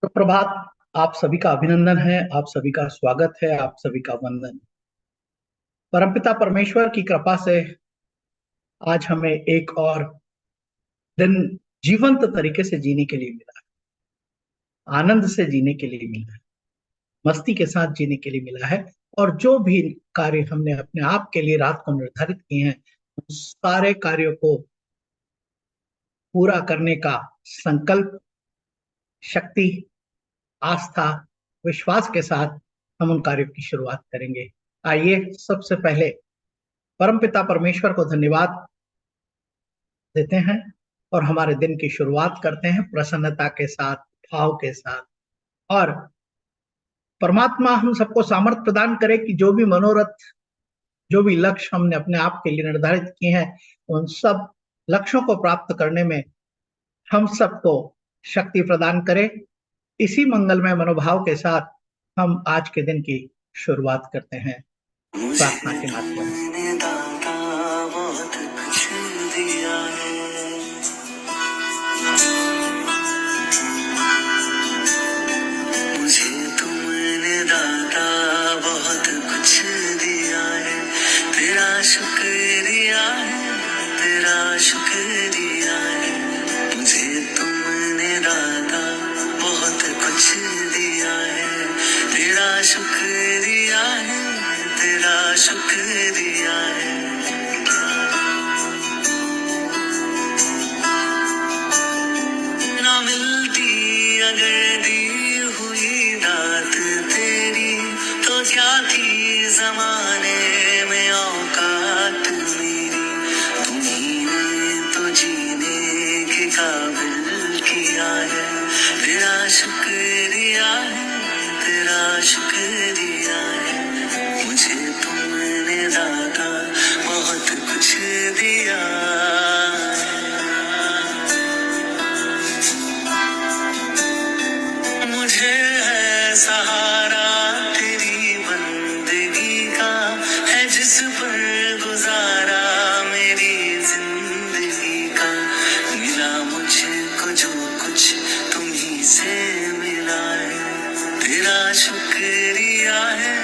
सुप्रभात। आप सभी का अभिनंदन है, आप सभी का स्वागत है, आप सभी का वंदन। परमपिता परमेश्वर की कृपा से आज हमें एक और दिन जीवंत तरीके से जीने के लिए मिला है, आनंद से जीने के लिए मिला है, मस्ती के साथ जीने के लिए मिला है। और जो भी कार्य हमने अपने आप के लिए रात को निर्धारित किए हैं, उन सारे कार्यों को पूरा करने का संकल्प, शक्ति, आस्था, विश्वास के साथ हम उन कार्यों की शुरुआत करेंगे। आइए सबसे पहले परमपिता परमेश्वर को धन्यवाद देते हैं और हमारे दिन की शुरुआत करते हैं प्रसन्नता के साथ, भाव के साथ। और परमात्मा हम सबको सामर्थ्य प्रदान करे कि जो भी मनोरथ, जो भी लक्ष्य हमने अपने आप के लिए निर्धारित किए हैं, उन सब लक्ष्यों को प्राप्त करने में हम सबको शक्ति प्रदान करे। इसी मंगलमय मनोभाव के साथ हम आज के दिन की शुरुआत करते हैं प्रार्थना के माध्यम से। तुमने दाता बहुत कुछ दिया है, मुझे तुमने दाता बहुत कुछ दिया है। तेरा शुक्रिया है, तेरा शुक्रिया है। मुझे तुमने दाता बहुत कुछ दिया है। तेरा शुक्रिया है, तेरा शुक्रिया है। ना मिलती अगर दी हुई दात तेरी, तो क्या थी जमाने में औकात मेरी। तुम्ही ने तो जीने के काबिल किया है। तेरा शुक्रिया है, तेरा शुक्रिया है। मुझे तुमने दाता बहुत कुछ दिया है। मुझे है सहारा तेरी बंदगी का, है जिस पर गुजारा मेरी जिंदगी का। मिला मुझको जो कुछ तुम्ही से मिला है। तेरा शुक्रिया है,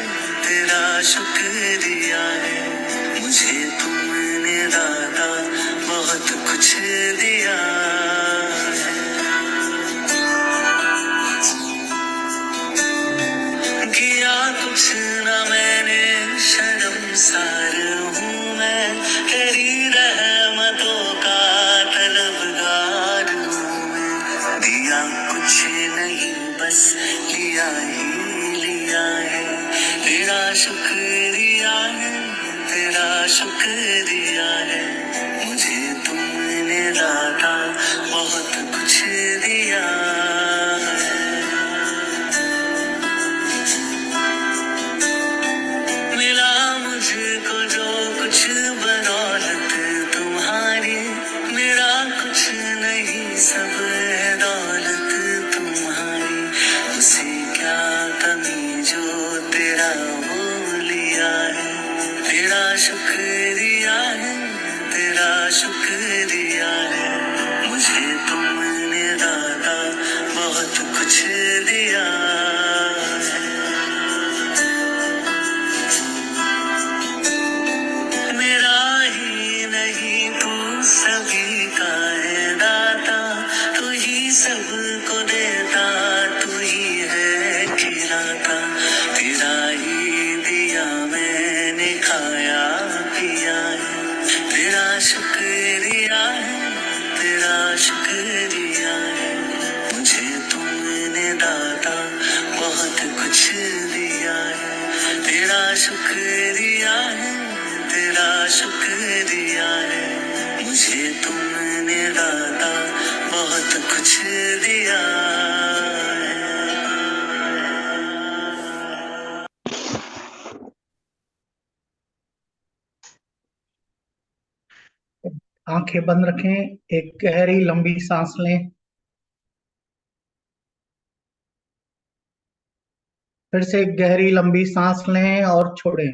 तेरा शुक्रिया है। मुझे तुमने दाता बहुत कुछ दिया है। किया कुछ न मैंने, शर्मसार हूँ मैं। तेरी रहमतों का तलबगार हूँ मैं। दिया कुछ नहीं, बस लिया ही लिया है। तेरा शुक्रिया है, तेरा शुक्रिया है। मुझे तुमने दाता बहुत कुछ दिया है। मिला मुझको जो कुछ बदौलत तुम्हारी, मेरा कुछ नहीं, सब है दौलत तुम्हारी। उसे क्या कमी जो तेरा वो लिया है। तेरा शुक्रिया है, तेरा शुक्रिया है। मुझे तुमने दाता बहुत कुछ दिया है। मेरा ही नहीं तू सभी का है दाता। तू ही सबको देता, तू ही है खिलाता। तेरा ही दिया मैंने खाया पिया है। तेरा शुक्रिया है, तेरा शुक्रिया है। मुझे तुमने दाता बहुत कुछ दिया है। तेरा शुक्रिया है, तेरा शुक्रिया है। मुझे तुमने दाता बहुत कुछ दिया है। आंखें बंद रखें, एक गहरी लंबी सांस लें, फिर से एक गहरी लंबी सांस लें और छोड़ें।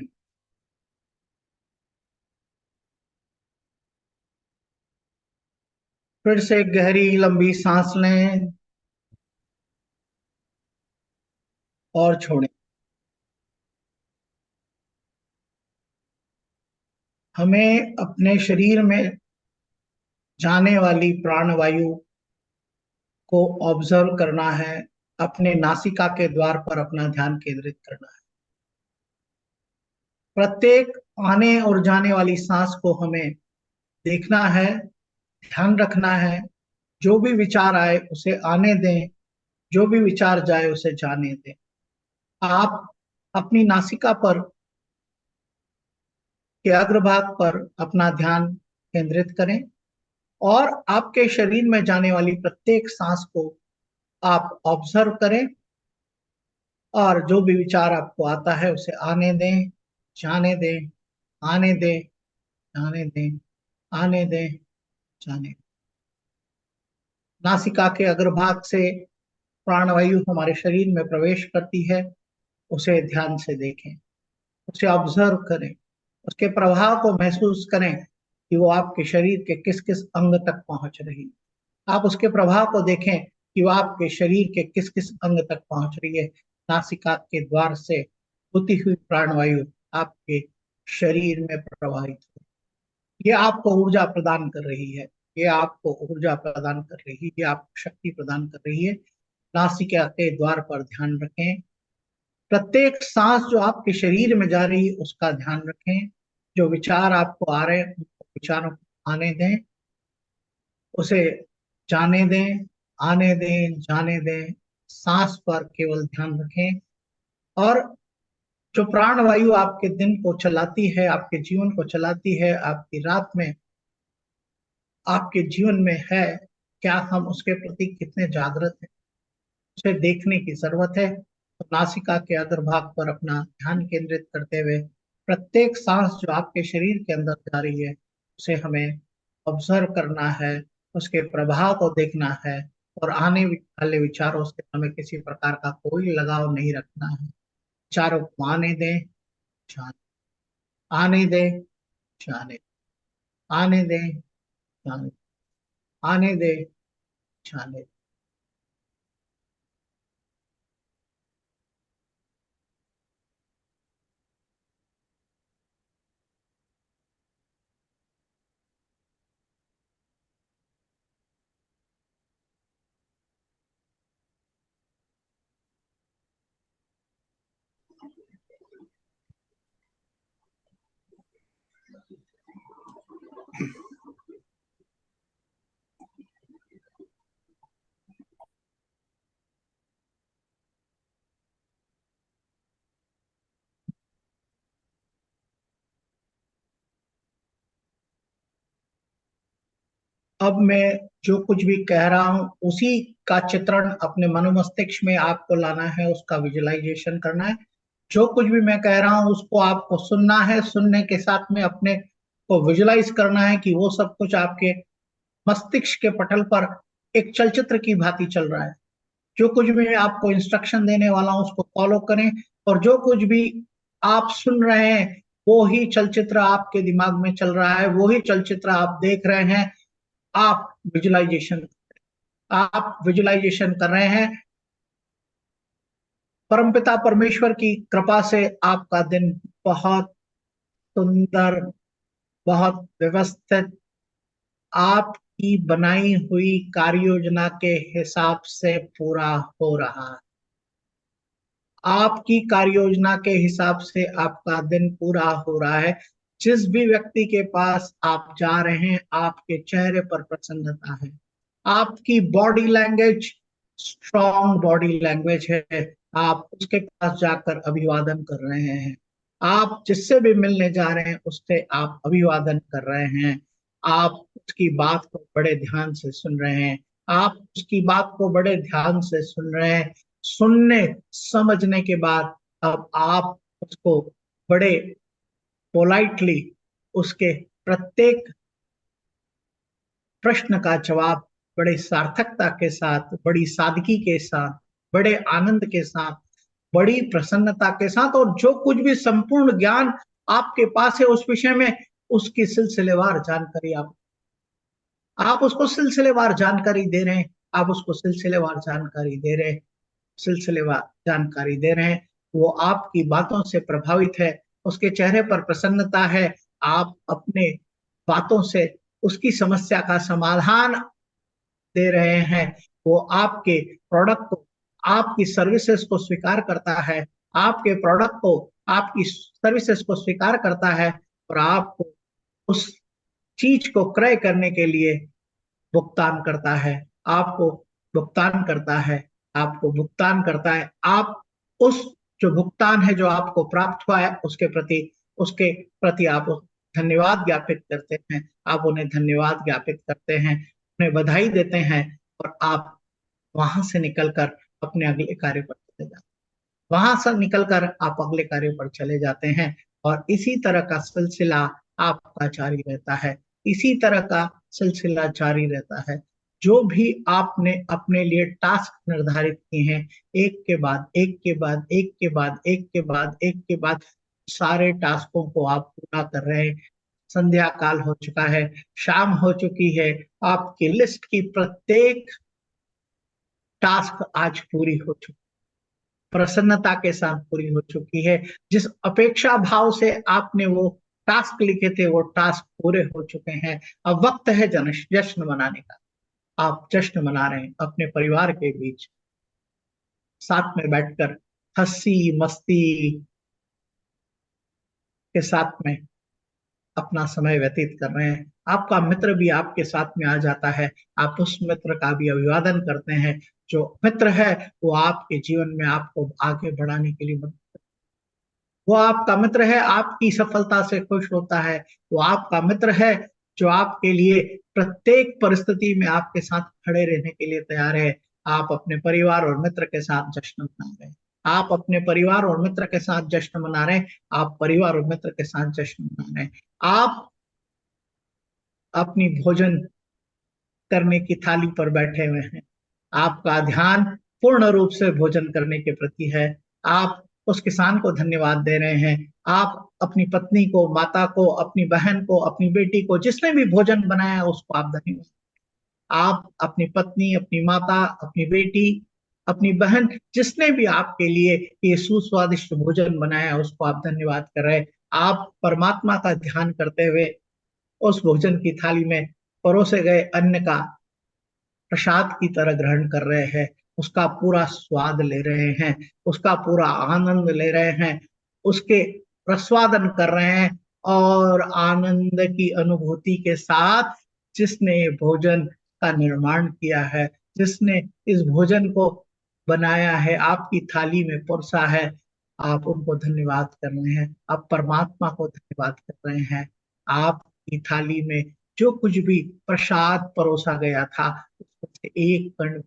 फिर से एक गहरी लंबी सांस लें, और छोड़ें। हमें अपने शरीर में जाने वाली प्राणवायु को ऑब्जर्व करना है, अपने नासिका के द्वार पर अपना ध्यान केंद्रित करना है। प्रत्येक आने और जाने वाली सांस को हमें देखना है, ध्यान रखना है। जो भी विचार आए उसे आने दें, जो भी विचार जाए उसे जाने दें। आप अपनी नासिका पर के अग्रभाग पर अपना ध्यान केंद्रित करें और आपके शरीर में जाने वाली प्रत्येक सांस को आप ऑब्जर्व करें और जो भी विचार आपको आता है उसे आने दें, जाने दें, आने दें, जाने दें, आने दें, जाने दें। नासिका के अग्रभाग से प्राणवायु हमारे शरीर में प्रवेश करती है, उसे ध्यान से देखें, उसे ऑब्जर्व करें, उसके प्रभाव को महसूस करें कि वो आपके शरीर के किस किस अंग तक पहुंच रही है। आप उसके प्रभाव को देखें कि वो आपके शरीर के किस किस अंग तक पहुंच रही है। नासिका के द्वार से होती हुई प्राणवायु आपके शरीर में प्रवाहित हो, ये आपको ऊर्जा प्रदान कर रही है, ये आपको ऊर्जा प्रदान कर रही है, ये आपको शक्ति प्रदान कर रही है। नासिका के द्वार पर ध्यान रखें, प्रत्येक सांस जो आपके शरीर में जा रही है उसका ध्यान रखें। जो विचार आपको आ रहे हैं उनको विचारों को आने दें, उसे जाने दें, आने दें, जाने दें। सांस पर केवल ध्यान रखें और जो प्राणवायु आपके दिन को चलाती है, आपके जीवन को चलाती है, आपकी रात में आपके जीवन में है, क्या हम उसके प्रति कितने जागृत हैं, उसे देखने की जरूरत है। तो नासिका के अग्रभाग पर अपना ध्यान केंद्रित करते हुए प्रत्येक सांस जो आपके शरीर के अंदर जा रही है उसे हमें ऑब्जर्व करना है, उसके प्रभाव को देखना है और आने वाले विचारों से हमें किसी प्रकार का कोई लगाव नहीं रखना है। विचारों को आने दें, जाने, आने दें, जाने, आने दें, जाने, आने दें, जाने। अब मैं जो कुछ भी कह रहा हूं उसी का चित्रण अपने मनोमस्तिष्क में आपको लाना है, उसका विजुअलाइजेशन करना है। जो कुछ भी मैं कह रहा हूं उसको आपको सुनना है, सुनने के साथ में अपने को विजुअलाइज करना है कि वो सब कुछ आपके मस्तिष्क के पटल पर एक चलचित्र की भांति चल रहा है। जो कुछ भी मैं आपको इंस्ट्रक्शन देने वाला हूं उसको फॉलो करें और जो कुछ भी आप सुन रहे हैं वो ही चलचित्र आपके दिमाग में चल रहा है, वो ही चलचित्र आप देख रहे हैं। आप विजुअलाइजेशन आप विजुअलाइजेशन कर रहे हैं। परमपिता परमेश्वर की कृपा से आपका दिन बहुत सुंदर, बहुत व्यवस्थित, आपकी बनाई हुई कार्य योजना के हिसाब से पूरा हो रहा है। आपकी कार्य योजना के हिसाब से आपका दिन पूरा हो रहा है। जिस भी व्यक्ति के पास आप जा रहे हैं आपके चेहरे पर प्रसन्नता है, आपकी body language strong body language है। आप उसके पास जाकर अभिवादन कर रहे हैं, आप जिससे भी मिलने जा रहे हैं उससे आप अभिवादन कर रहे हैं। आप उसकी बात को बड़े ध्यान से सुन रहे हैं, आप उसकी बात को बड़े ध्यान से सुन रहे हैं। सुनने समझने के बाद अब आप उसको बड़े पोलाइटली उसके प्रत्येक प्रश्न का जवाब बड़े सार्थकता के साथ, बड़ी सादगी के साथ, बड़े आनंद के साथ, बड़ी प्रसन्नता के साथ और जो कुछ भी संपूर्ण ज्ञान आपके पास है उस विषय में उसकी सिलसिलेवार जानकारी आप उसको सिलसिलेवार जानकारी दे रहे हैं, आप उसको सिलसिलेवार जानकारी दे रहे हैं। सिलसिलेवार जानकारी दे रहे हैं। वो आपकी बातों से प्रभावित है, उसके चेहरे पर प्रसन्नता है, आप अपने बातों से उसकी समस्या का समाधान दे रहे हैं। वो आपके प्रोडक्ट को, आपकी सर्विसेज को स्वीकार करता है, आपके प्रोडक्ट को, आपकी सर्विसेज को स्वीकार करता है और आपको उस चीज को क्रय करने के लिए भुगतान करता है, आपको भुगतान करता है, आपको भुगतान करता है। आप उस जो भुगतान है जो आपको प्राप्त हुआ है उसके प्रति आप धन्यवाद ज्ञापित करते हैं, आप उन्हें धन्यवाद ज्ञापित करते हैं, उन्हें बधाई देते हैं और आप वहां से निकलकर अपने अगले कार्य पर चले जाते हैं। वहां से निकलकर आप अगले कार्य पर चले जाते हैं और इसी तरह का सिलसिला आपका जारी रहता है, इसी तरह का सिलसिला जारी रहता है। जो भी आपने अपने लिए टास्क निर्धारित किए हैं, एक के बाद एक के बाद एक के बाद एक के बाद एक के बाद सारे टास्कों को आप पूरा कर रहे हैं। संध्या काल हो चुका है, शाम हो चुकी है, आपकी लिस्ट की प्रत्येक टास्क आज पूरी हो चुकी, प्रसन्नता के साथ पूरी हो चुकी है। जिस अपेक्षा भाव से आपने वो टास्क लिखे थे वो टास्क पूरे हो चुके हैं। अब वक्त है जश्न मनाने का। आप जश्न मना रहे हैं अपने परिवार के बीच, साथ में बैठकर हंसी मस्ती के साथ में अपना समय व्यतीत कर रहे हैं। आपका मित्र भी आपके साथ में आ जाता है, आप उस मित्र का भी अभिवादन करते हैं। जो मित्र है वो आपके जीवन में आपको आगे बढ़ाने के लिए वो आपका मित्र है, आपकी सफलता से खुश होता है। वो आपका मित्र है जो आपके लिए प्रत्येक परिस्थिति में आपके साथ खड़े रहने के लिए तैयार है। आप अपने परिवार और मित्र के साथ जश्न मना रहे हैं, आप अपने परिवार और मित्र के साथ जश्न मना रहे हैं, आप परिवार और मित्र के साथ जश्न मना रहे हैं। आप अपनी भोजन करने की थाली पर बैठे हुए हैं, आपका ध्यान पूर्ण रूप से भोजन करने के प्रति है। आप उस किसान को धन्यवाद दे रहे हैं, आप अपनी पत्नी को, माता को, अपनी बहन को, अपनी बेटी को, जिसने भी भोजन बनाया उसको आप धन्यवाद। आप अपनी पत्नी, अपनी माता, अपनी बेटी, अपनी बहन, जिसने भी आपके लिए ये सुस्वादिष्ट भोजन बनाया उसको आप धन्यवाद कर रहे हैं। आप परमात्मा का ध्यान करते हुए उस भोजन की थाली में परोसे गए अन्न का प्रसाद की तरह ग्रहण कर रहे हैं, उसका पूरा स्वाद ले रहे हैं, उसका पूरा आनंद ले रहे हैं, उसके प्रस्वादन कर रहे हैं और आनंद की अनुभूति के साथ जिसने भोजन का निर्माण किया है, जिसने इस भोजन को बनाया है, आपकी थाली में परोसा है, आप उनको धन्यवाद कर रहे हैं, आप परमात्मा को धन्यवाद कर रहे हैं। आपकी थाली में जो कुछ भी प्रसाद परोसा गया था उसमें से एक कण,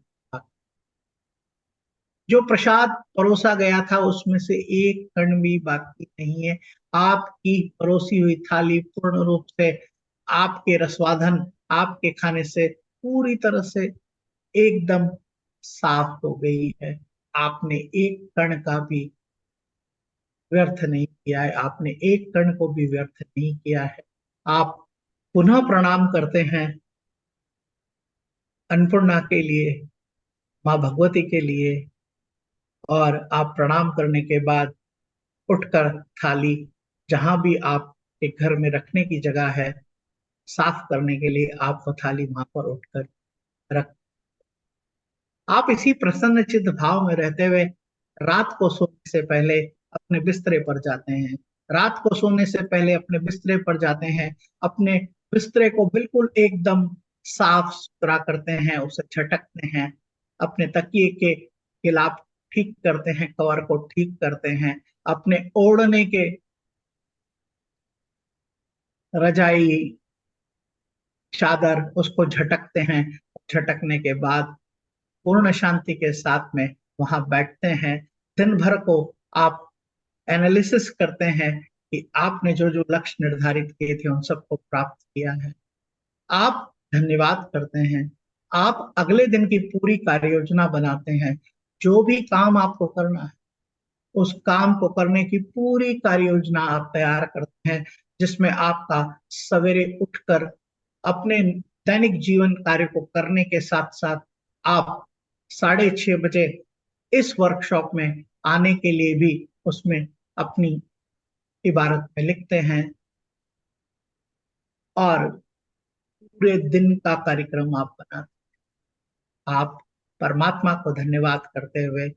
जो प्रसाद परोसा गया था उसमें से एक कण भी बाकी नहीं है। आपकी परोसी हुई थाली पूर्ण रूप से आपके रसवाधन, आपके खाने से पूरी तरह से एकदम साफ हो गई है। आपने एक कण का भी व्यर्थ नहीं किया है, आपने एक कण को भी व्यर्थ नहीं किया है। आप पुनः प्रणाम करते हैं अन्नपूर्णा के लिए, माँ भगवती के लिए, और आप प्रणाम करने के बाद उठकर थाली जहां भी आपके घर में रखने की जगह है साफ करने के लिए आप वो थाली वहां पर उठकर रख, आप इसी प्रसन्न चित्त भाव में रहते हुए रात को सोने से पहले अपने बिस्तरे पर जाते हैं। रात को सोने से पहले अपने बिस्तरे पर जाते हैं, अपने बिस्तरे को बिल्कुल एकदम साफ सुथरा करते हैं, उसे झटकते हैं, अपने तकिए के खिलाफ ठीक करते हैं, कवर को ठीक करते हैं, अपने ओढ़ने के रजाई चादर उसको झटकते हैं। झटकने के बाद पूर्ण शांति के साथ में वहां बैठते हैं। दिन भर को आप एनालिसिस करते हैं कि आपने जो जो लक्ष्य निर्धारित किए थे उन सबको प्राप्त किया है। आप धन्यवाद करते हैं, आप अगले दिन की पूरी कार्य योजना बनाते हैं। जो भी काम आपको करना है उस काम को करने की पूरी कार्य योजना आप तैयार करते हैं, जिसमें आपका सवेरे उठकर अपने दैनिक जीवन कार्य को करने के साथ साथ आप 6:30 बजे इस वर्कशॉप में आने के लिए भी उसमें अपनी इबारत में लिखते हैं और पूरे दिन का कार्यक्रम आप बनाते हैं। आप परमात्मा को धन्यवाद करते हुए,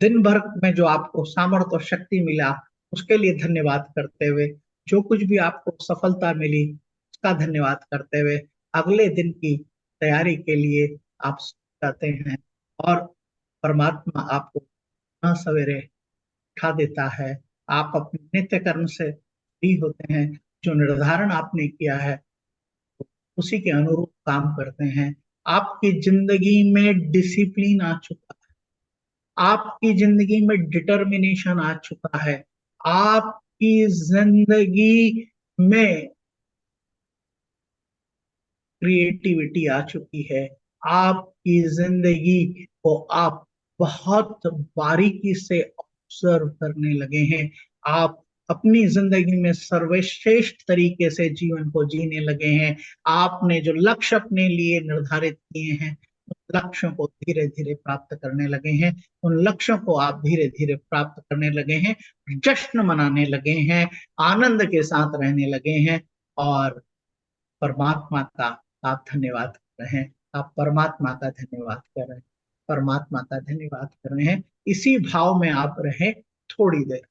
दिन भर में जो आपको सामर्थ्य और शक्ति मिला उसके लिए धन्यवाद करते हुए, जो कुछ भी आपको सफलता मिली उसका धन्यवाद करते हुए, अगले दिन की तैयारी के लिए आप जाते हैं और परमात्मा आपको पुनः सवेरे उठा देता है। आप अपने नित्य कर्म से फ्री होते हैं। जो निर्धारण आपने किया है उसी के अनुरूप काम करते हैं। आपकी जिंदगी में डिसिप्लिन आ चुका है, आपकी जिंदगी में डिटर्मिनेशन आ चुका है, आपकी जिंदगी में क्रिएटिविटी आ चुकी है, आपकी जिंदगी को आप बहुत बारीकी से ऑब्जर्व करने लगे हैं। आप अपनी जिंदगी में सर्वश्रेष्ठ तरीके से जीवन को जीने लगे हैं। आपने जो लक्ष्य अपने लिए निर्धारित किए हैं उन लक्ष्यों को धीरे धीरे प्राप्त करने लगे हैं। उन लक्ष्यों को आप धीरे धीरे प्राप्त करने लगे हैं, जश्न मनाने लगे हैं, आनंद के साथ रहने लगे हैं और परमात्मा का आप धन्यवाद कर रहे हैं। आप परमात्मा का धन्यवाद कर रहे हैं, परमात्मा का धन्यवाद कर रहे हैं। इसी भाव में आप रहें थोड़ी देर,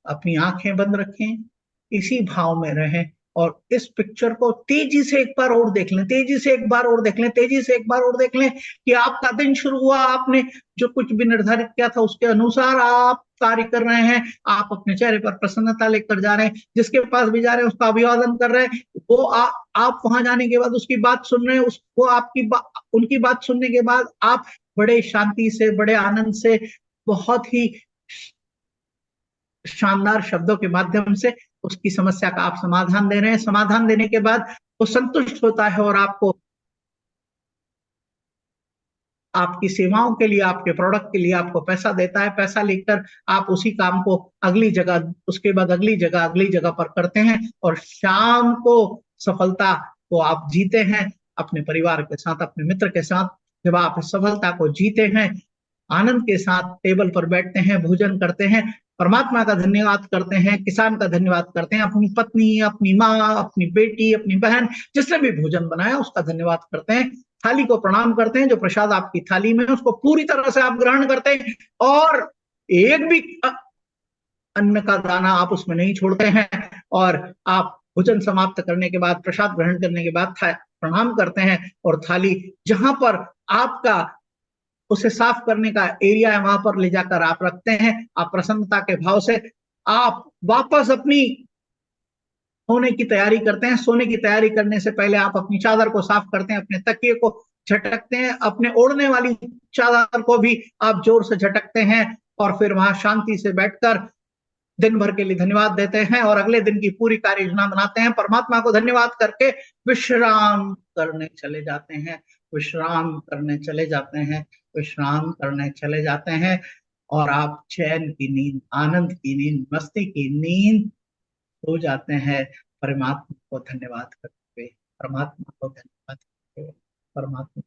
अपनी आंखें बंद रखें, इसी भाव में रहें और इस पिक्चर को तेजी से एक बार और देख लें, तेजी से एक बार और देख लें, तेजी से एक बार और देख लें कि आपका दिन शुरू हुआ, आपने जो कुछ भी निर्धारित किया था उसके अनुसार आप कार्य कर रहे हैं। आप अपने चेहरे पर प्रसन्नता लेकर जा रहे हैं, जिसके पास भी जा रहे हैं उसका अभिवादन कर रहे हैं। वो आप वहां जाने के बाद उसकी बात सुन रहे हैं, उसको उनकी बात सुनने के बाद आप बड़े शांति से, बड़े आनंद से, बहुत ही शानदार शब्दों के माध्यम से उसकी समस्या का आप समाधान दे रहे हैं। समाधान देने के बाद वो संतुष्ट होता है और आपको आपकी सेवाओं के लिए, आपके प्रोडक्ट के लिए आपको पैसा देता है। पैसा लेकर आप उसी काम को अगली जगह, उसके बाद अगली जगह पर करते हैं और शाम को सफलता को आप जीते हैं अपने परिवार के साथ, अपने मित्र के साथ। जब आप सफलता को जीते हैं, आनंद के साथ टेबल पर बैठते हैं, भोजन करते हैं, परमात्मा का धन्यवाद करते हैं, किसान का धन्यवाद करते हैं, अपनी पत्नी, अपनी माँ, अपनी बेटी, अपनी बहन, जिसने भी भोजन बनाया उसका धन्यवाद करते हैं, थाली को प्रणाम करते हैं, जो प्रसाद आपकी थाली में है उसको पूरी तरह से आप ग्रहण करते हैं और एक भी अन्न का दाना आप उसमें नहीं छोड़ते हैं और आप भोजन समाप्त करने के बाद, प्रसाद ग्रहण करने के बाद प्रणाम करते हैं और थाली जहां पर आपका उसे साफ करने का एरिया है वहां पर ले जाकर आप रखते हैं। आप प्रसन्नता के भाव से आप वापस अपनी सोने की तैयारी करते हैं। सोने की तैयारी करने से पहले आप अपनी चादर को साफ करते हैं, अपने तकिए को झटकते हैं, अपने ओढ़ने वाली चादर को भी आप जोर से झटकते हैं और फिर वहां शांति से बैठकर दिन भर के लिए धन्यवाद देते हैं और अगले दिन की पूरी कार्य योजना बनाते हैं। परमात्मा को धन्यवाद करके विश्राम करने चले जाते हैं, विश्राम करने चले जाते हैं, विश्राम करने चले जाते हैं और आप चैन की नींद, आनंद की नींद, मस्ती की नींद सो जाते हैं। परमात्मा को धन्यवाद करते हुए, परमात्मा को धन्यवाद करते हुए, परमात्मा।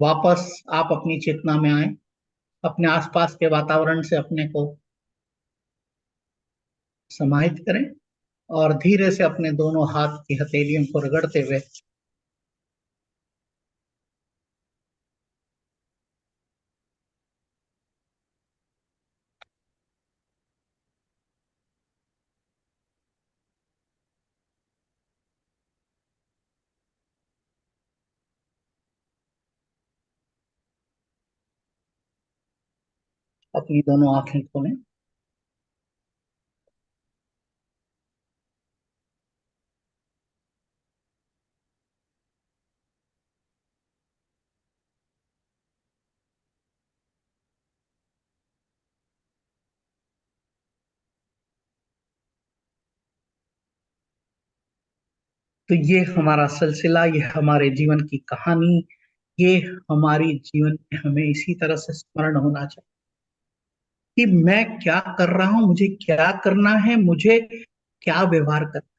वापस आप अपनी चेतना में आए, अपने आसपास के वातावरण से अपने को समाहित करें और धीरे से अपने दोनों हाथ की हथेलियों को रगड़ते हुए अपनी दोनों आंखें खोलें। तो ये हमारा सिलसिला, ये हमारे जीवन की कहानी ये हमारी जीवन में हमें इसी तरह से स्मरण होना चाहिए कि मैं क्या कर रहा हूं, मुझे क्या करना है, मुझे क्या व्यवहार करना है।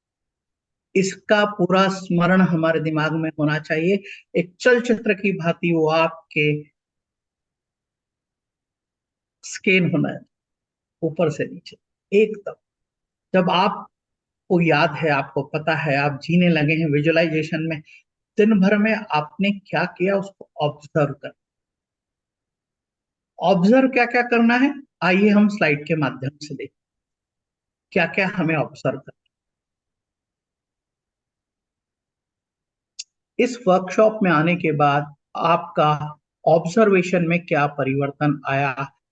इसका पूरा स्मरण हमारे दिमाग में होना चाहिए। एक चलचित्र की भांति वो आपके स्कैन होना है, ऊपर से नीचे एकदम। जब आपको याद है, आपको पता है, आप जीने लगे हैं विजुअलाइजेशन में, दिन भर में आपने क्या किया उसको ऑब्जर्व कर। ऑब्जर्व क्या क्या करना है, आइए हम स्लाइड के माध्यम से देखें क्या क्या हमें ऑब्जर्व करना। इस वर्कशॉप में आने के बाद आपका ऑब्जर्वेशन में क्या परिवर्तन आया,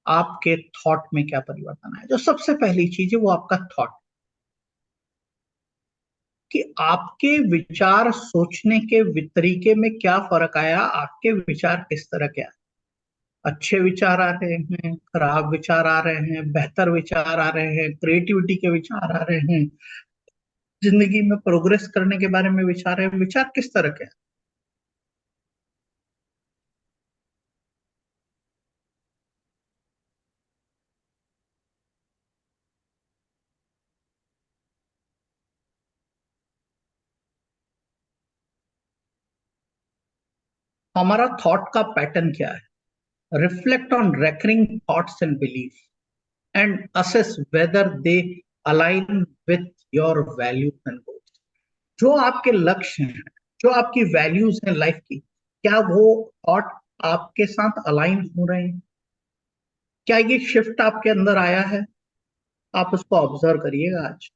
आपके थॉट में क्या परिवर्तन आया। जो सबसे पहली चीज है वो आपका थॉट, कि आपके विचार सोचने के तरीके में क्या फर्क आया, आपके विचार किस तरह के आए। अच्छे विचार आ रहे हैं, खराब विचार आ रहे हैं, बेहतर विचार आ रहे हैं, क्रिएटिविटी के विचार आ रहे हैं, जिंदगी में प्रोग्रेस करने के बारे में विचार है, विचार किस तरह के हैं। हमारा थॉट का पैटर्न क्या है। Reflect on recurring thoughts and belief and assess whether they align with your values and goals. जो आपके लक्ष्य हैं, जो आपकी वैल्यूज हैं लाइफ की, क्या वो थॉट आपके साथ अलाइन हो रहे हैं, क्या ये शिफ्ट आपके अंदर आया है। आप उसको ऑब्जर्व करिएगा आज,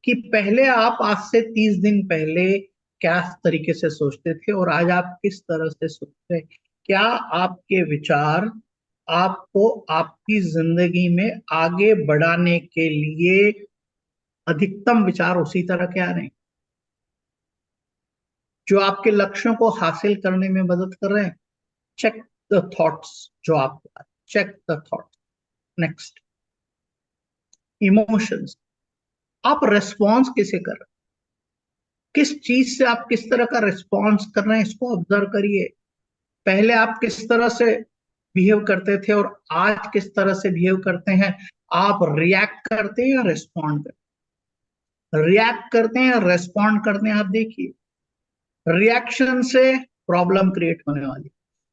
कि पहले आप आज से 30 दिन पहले क्या तरीके से सोचते थे और आज आप किस तरह से सोचते हैं। क्या आपके विचार आपको आपकी जिंदगी में आगे बढ़ाने के लिए अधिकतम विचार उसी तरह के आ रहे हैं, जो आपके लक्ष्यों को हासिल करने में मदद कर रहे हैं। चेक द थॉट्स जो आपको, check the thoughts. Next, emotions. आप रेस्पॉन्स किसे कर रहे हैं, किस चीज से आप किस तरह का रिस्पॉन्स कर रहे हैं, इसको ऑब्जर्व करिए। पहले आप किस तरह से बिहेव करते थे और आज किस तरह से बिहेव करते हैं। आप रिएक्ट करते हैं या रेस्पॉन्ड करते हैं, रिएक्ट करते हैं या रेस्पॉन्ड करते हैं। आप देखिए, रिएक्शन से प्रॉब्लम क्रिएट होने वाली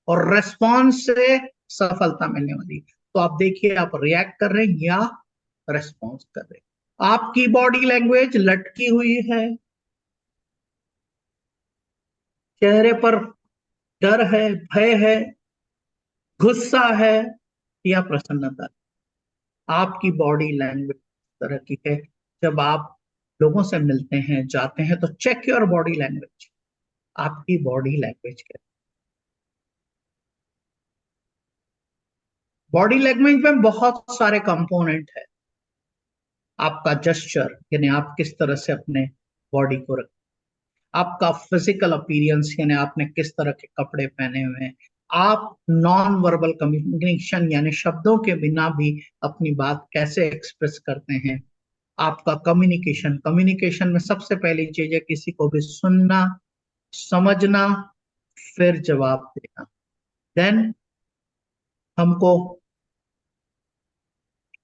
और रेस्पॉन्स से सफलता मिलने वाली। तो आप देखिए, आप रिएक्ट कर रहे हैं या रेस्पॉन्स कर रहे हैं। आपकी बॉडी लैंग्वेज लटकी हुई है, चेहरे पर डर है, भय है, गुस्सा है या प्रसन्नता। आपकी बॉडी लैंग्वेज तरह की है। जब आप लोगों से मिलते हैं, जाते हैं, तो चेक योर बॉडी लैंग्वेज। आपकी बॉडी लैंग्वेज क्या है। बॉडी लैंग्वेज में बहुत सारे कंपोनेंट है। आपका जेस्चर, यानी आप किस तरह से अपने बॉडी को रख, आपका फिजिकल अपीयरेंस, यानी आपने किस तरह के कपड़े पहने हुए हैं। आप नॉन वर्बल कम्युनिकेशन, यानी शब्दों के बिना भी अपनी बात कैसे एक्सप्रेस करते हैं। आपका कम्युनिकेशन, कम्युनिकेशन में सबसे पहली चीज है किसी को भी सुनना, समझना, फिर जवाब देना। देन हमको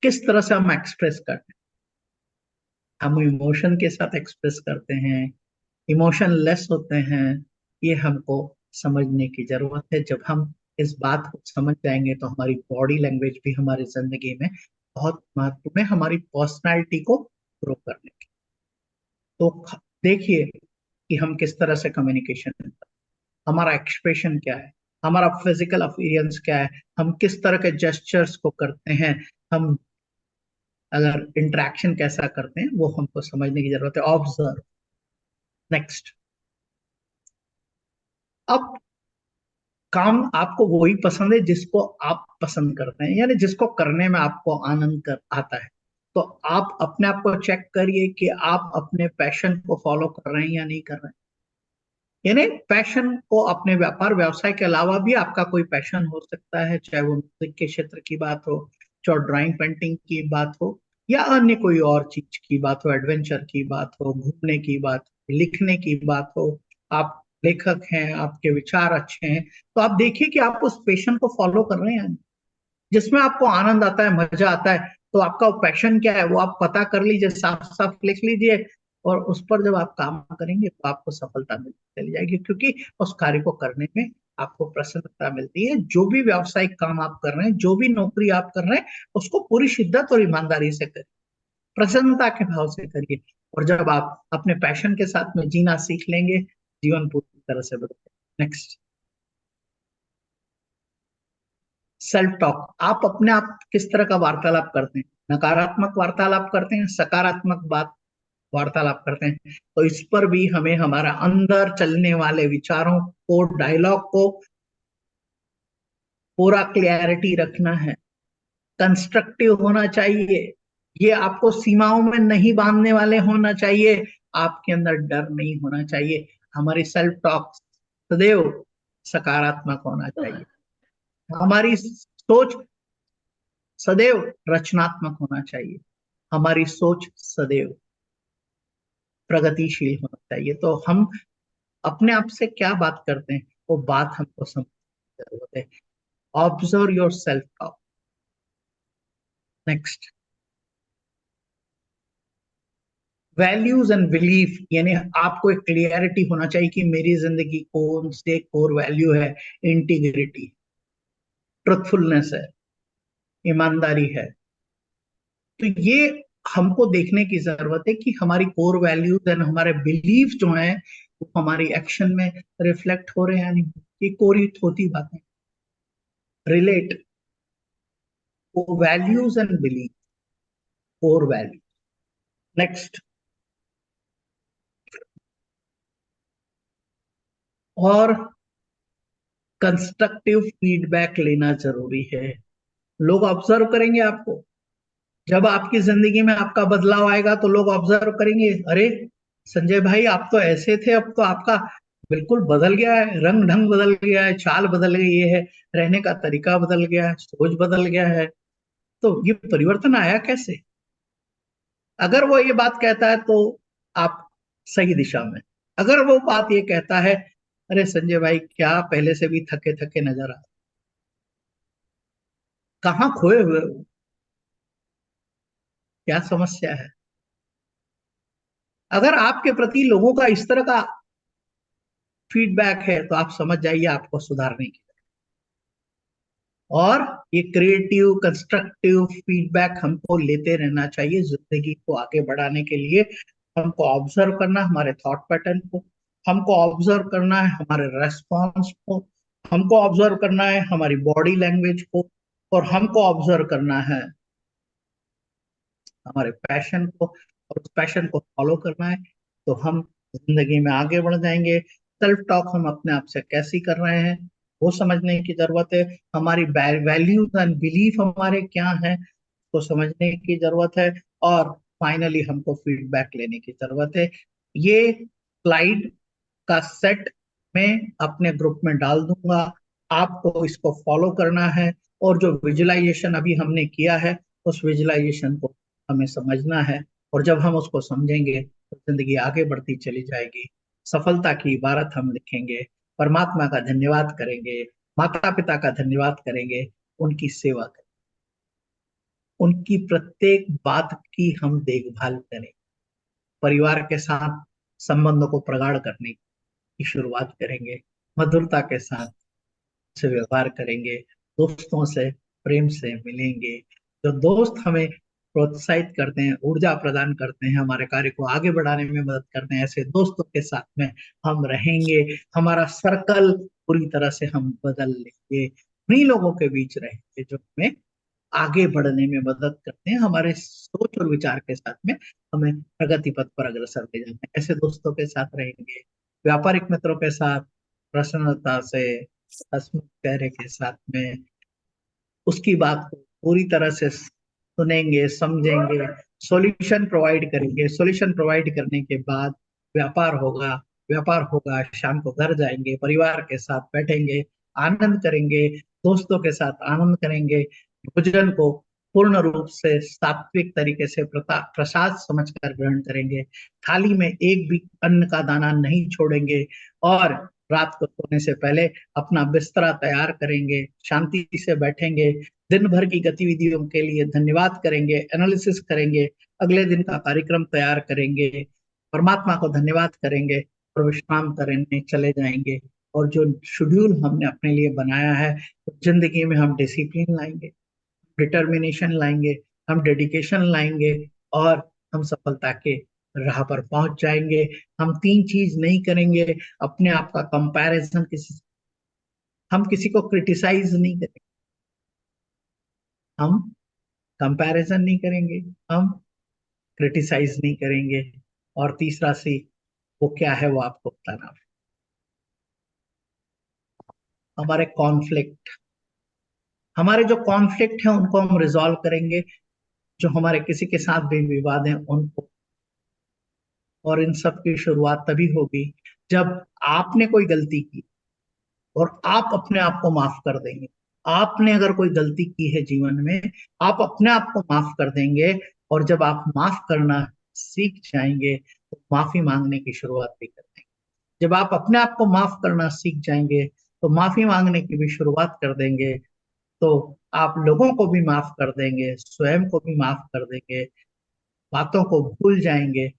किस तरह से हम एक्सप्रेस करते हैं, हम इमोशन के साथ एक्सप्रेस करते हैं, इमोशन लेस होते हैं। ये हमको समझने की जरूरत है। जब हम इस बात को समझ जाएंगे तो हमारी बॉडी लैंग्वेज भी हमारी जिंदगी में बहुत महत्वपूर्ण है, हमारी पर्सनालिटी को ग्रो करने की। तो देखिए कि हम किस तरह से कम्युनिकेशन, हमारा एक्सप्रेशन क्या है, हमारा फिजिकल अपीयरेंस क्या है, हम किस तरह के जेस्चर्स को करते हैं, हम अगर इंटरेक्शन कैसा करते हैं, वो हमको समझने की जरूरत है। ऑब्जर्व। नेक्स्ट, अब काम आपको वही पसंद है जिसको आप पसंद करते हैं, यानी जिसको करने में आपको आनंद कर आता है। तो आप अपने आप को चेक करिए कि आप अपने पैशन को फॉलो कर रहे हैं या नहीं कर रहे हैं। यानी पैशन को, अपने व्यापार व्यवसाय के अलावा भी आपका कोई पैशन हो सकता है, चाहे वो म्यूजिक के क्षेत्र की बात हो, चाहे ड्राइंग पेंटिंग की बात हो, या अन्य कोई और चीज की बात हो, एडवेंचर की बात हो, घूमने की बात हो, लिखने की बात हो। आप लेखक हैं, आपके विचार अच्छे हैं, तो आप देखिए कि आप उस पैशन को फॉलो कर रहे हैं, जिसमें आपको आनंद आता है, मजा आता है। तो आपका पैशन क्या है वो आप पता कर लीजिए, साफ साफ लिख लीजिए, और उस पर जब आप काम करेंगे तो आपको सफलता मिलती चली जाएगी, क्योंकि उस कार्य को करने में आपको प्रसन्नता मिलती है। जो भी व्यावसायिक काम आप कर रहे हैं, जो भी नौकरी आप कर रहे हैं, उसको पूरी शिद्दत और ईमानदारी से करिए, प्रसन्नता के भाव से करिए। और जब आप अपने पैशन के साथ में जीना सीख लेंगे, जीवन पूरी तरह से बदल। Next, self talk. आप अपने आप किस तरह का वार्तालाप करते हैं? नकारात्मक वार्तालाप करते हैं, सकारात्मक बात वार्तालाप करते हैं? तो इस पर भी हमें हमारा अंदर चलने वाले विचारों को, डायलॉग को पूरा क्लियरिटी रखना है, कंस्ट्रक्टिव होना चाहिए। ये आपको सीमाओं में नहीं बांधने वाले होना चाहिए, आपके अंदर डर नहीं होना चाहिए। हमारी सेल्फ टॉक सदैव सकारात्मक होना चाहिए, हमारी सोच सदैव रचनात्मक होना चाहिए, हमारी सोच सदैव प्रगतिशील होना चाहिए। तो हम अपने आप से क्या बात करते हैं, वो बात हमको समझने की जरूरत है। Observe your self talk. Next, values and belief, यानी आपको एक क्लियरिटी होना चाहिए कि मेरी जिंदगी कौन से कोर वैल्यू है। इंटीग्रिटी, ट्रुथफुलनेस है, ईमानदारी है। तो ये हमको देखने की जरूरत है कि हमारी कोर वैल्यूज एंड हमारे बिलीफ जो हैं वो हमारी एक्शन में रिफ्लेक्ट हो रहे हैं, यानी ये कोरी थोती बातें रिलेट। वो values and belief, core value. Next, और कंस्ट्रक्टिव फीडबैक लेना जरूरी है। लोग ऑब्जर्व करेंगे आपको, जब आपकी जिंदगी में आपका बदलाव आएगा तो लोग ऑब्जर्व करेंगे, अरे संजय भाई आप तो ऐसे थे, अब तो आपका बिल्कुल बदल गया है, रंग ढंग बदल गया है, चाल बदल गई है, रहने का तरीका बदल गया है, सोच बदल गया है। तो ये परिवर्तन आया कैसे? अगर वो ये बात कहता है तो आप सही दिशा में। अगर वो बात ये कहता है, अरे संजय भाई क्या पहले से भी थके थके नजर आ, कहाँ खोए हुए हो, क्या समस्या है? अगर आपके प्रति लोगों का इस तरह का फीडबैक है तो आप समझ जाइए आपको सुधारने की। और ये क्रिएटिव कंस्ट्रक्टिव फीडबैक हमको लेते रहना चाहिए जिंदगी को आगे बढ़ाने के लिए। हमको ऑब्जर्व करना है हमारे थॉट पैटर्न को, हमको ऑब्जर्व करना है हमारे रेस्पॉन्स को, हमको ऑब्जर्व करना है हमारी बॉडी लैंग्वेज को, और हमको ऑब्जर्व करना है हमारे पैशन को, और उस पैशन को फॉलो करना है। तो हम जिंदगी में आगे बढ़ जाएंगे। सेल्फ टॉक हम अपने आप से कैसी कर रहे हैं वो समझने की जरूरत है। हमारी वैल्यूज एंड बिलीफ हमारे क्या हैं तो समझने की जरूरत है। और फाइनली हमको फीडबैक लेने की जरूरत है। ये स्लाइड का सेट मैं अपने ग्रुप में डाल दूंगा, आपको इसको फॉलो करना है। और जो विजुअलाइजेशन अभी हमने किया है उस विजुअलाइजेशन को हमें समझना है, और जब हम उसको समझेंगे तो जिंदगी आगे बढ़ती चली जाएगी। सफलता की इबारत हम लिखेंगे, परमात्मा का धन्यवाद करेंगे, माता पिता का धन्यवाद करेंगे, उनकी सेवा करेंगे, उनकी प्रत्येक बात की हम देखभाल करें, परिवार के साथ संबंधों को प्रगाढ़ करने की शुरुआत करेंगे, मधुरता के साथ से व्यवहार करेंगे, दोस्तों से प्रेम से मिलेंगे। जो दोस्त हमें प्रोत्साहित करते हैं, ऊर्जा प्रदान करते हैं, हमारे कार्य को आगे बढ़ाने में मदद करते हैं, ऐसे दोस्तों के साथ में हम रहेंगे। हमारा सर्कल पूरी तरह से हम बदल लेंगे, उन्हीं लोगों के बीच रहेंगे जो हमें आगे बढ़ने में मदद करते हैं, हमारे सोच और विचार के साथ में हमें प्रगति पथ पर अग्रसर ले जाते हैं। ऐसे दोस्तों के साथ रहेंगे, व्यापारिक मित्रों के साथ प्रसन्नता से हंसमुख चेहरे के साथ में उसकी बात को पूरी तरह से सुनेंगे, समझेंगे, सॉल्यूशन प्रोवाइड करेंगे। सॉल्यूशन प्रोवाइड करने के बाद व्यापार होगा। व्यापार होगा, शाम को घर जाएंगे, परिवार के साथ बैठेंगे, आनंद करेंगे, दोस्तों के साथ आनंद करेंगे, भोजन को पूर्ण रूप से सात्विक तरीके से प्रसाद समझकर ग्रहण करेंगे। थाली में एक भी अन्न का दाना नहीं छोड़ेंगे और रात को सोने से पहले अपना बिस्तरा तैयार करेंगे, शांति से बैठेंगे, दिन भर की गतिविधियों के लिए धन्यवाद करेंगे, एनालिसिस करेंगे, अगले दिन का कार्यक्रम तैयार करेंगे, परमात्मा को धन्यवाद करेंगे और विश्राम करने चले जाएंगे। और जो शेड्यूल हमने अपने लिए बनाया है, तो जिंदगी में हम डिसिप्लिन लाएंगे, डिटर्मिनेशन लाएंगे, हम डेडिकेशन लाएंगे और हम सफलता के राह पर पहुंच जाएंगे। हम तीन चीज नहीं करेंगे। अपने आप का कंपैरिजन हम किसी को क्रिटिसाइज नहीं करेंगे, हम कंपैरिजन नहीं करेंगे, हम क्रिटिसाइज नहीं करेंगे। और तीसरा सी वो क्या है वो आपको बताना है। हमारे कॉन्फ्लिक्ट हमारे जो कॉन्फ्लिक्ट है उनको हम रिजॉल्व करेंगे, जो हमारे किसी के साथ भी विवाद है उनको। और इन सब की शुरुआत तभी होगी जब आपने कोई गलती की और आप अपने आप को माफ कर देंगे। आपने अगर कोई गलती की है जीवन में, आप अपने आप को माफ कर देंगे। और जब आप माफ करना सीख जाएंगे तो माफी मांगने की शुरुआत भी कर देंगे। जब आप अपने आप को माफ करना सीख जाएंगे तो माफी मांगने की भी शुरुआत कर देंगे। तो आप लोगों को भी माफ कर देंगे, स्वयं को भी माफ कर देंगे, बातों को भूल जाएंगे,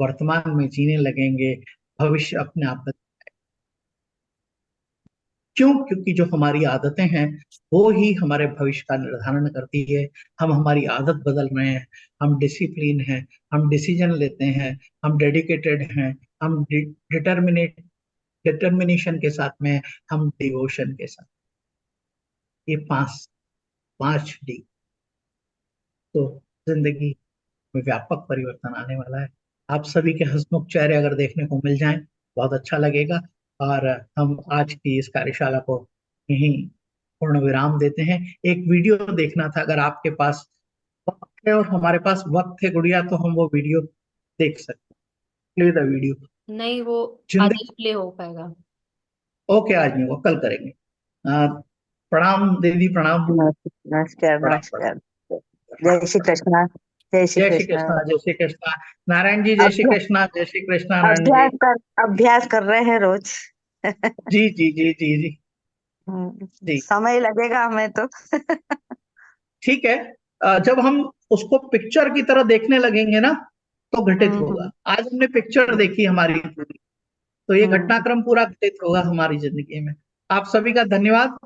वर्तमान में जीने लगेंगे, भविष्य अपने आप। क्यों? क्योंकि जो हमारी आदतें हैं वो ही हमारे भविष्य का निर्धारण करती है। हम हमारी आदत बदल रहे हैं, हम डिसिप्लिन हैं, हम डिसीजन लेते हैं, हम डेडिकेटेड हैं, हम डिटर्मिनेशन के साथ में, हम डिवोशन के साथ। ये पांच पांच डी। तो जिंदगी में व्यापक परिवर्तन आने वाला है। आप सभी के हंसमुख चेहरे अगर देखने को मिल जाएं बहुत अच्छा लगेगा। और हम आज की इस कार्यशाला को यहीं पूर्ण विराम देते हैं। एक वीडियो देखना था, अगर आपके पास वक्त है और हमारे पास वक्त है गुड़िया, तो हम वो वीडियो देख सकते हैं। Play the video. नहीं, वो आज जिंदगी। ही प्ले हो पाएगा। ओके, आज नहीं, वो कल करेंगे। प्रणाम दीदी, प्रणाम। नमस्कार नमस्कार प्रणाम नमस्कार। प्रणाम। जय श्री कृष्णा। जय श्री जय श्री कृष्णा। कृष्णा, जय श्री कृष्णा। नारायण जी, जय श्री अभ्या- कृष्णा, जय श्री कृष्णा नारायण जी। अभ्यास कर रहे हैं रोज। जी जी जी जी जी जी। समय लगेगा हमें तो। ठीक है। जब हम उसको पिक्चर की तरह देखने लगेंगे ना तो घटित होगा। हम्म आज हमने पिक्चर देखी हमारी पूरी, तो ये हम्म घटनाक्रम पूरा घटित होगा हमारी जिंदगी में। आप सभी का धन्यवाद।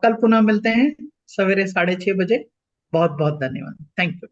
कल पुनः मिलते हैं सवेरे 6:30 बजे। बहुत बहुत धन्यवाद। Thank you.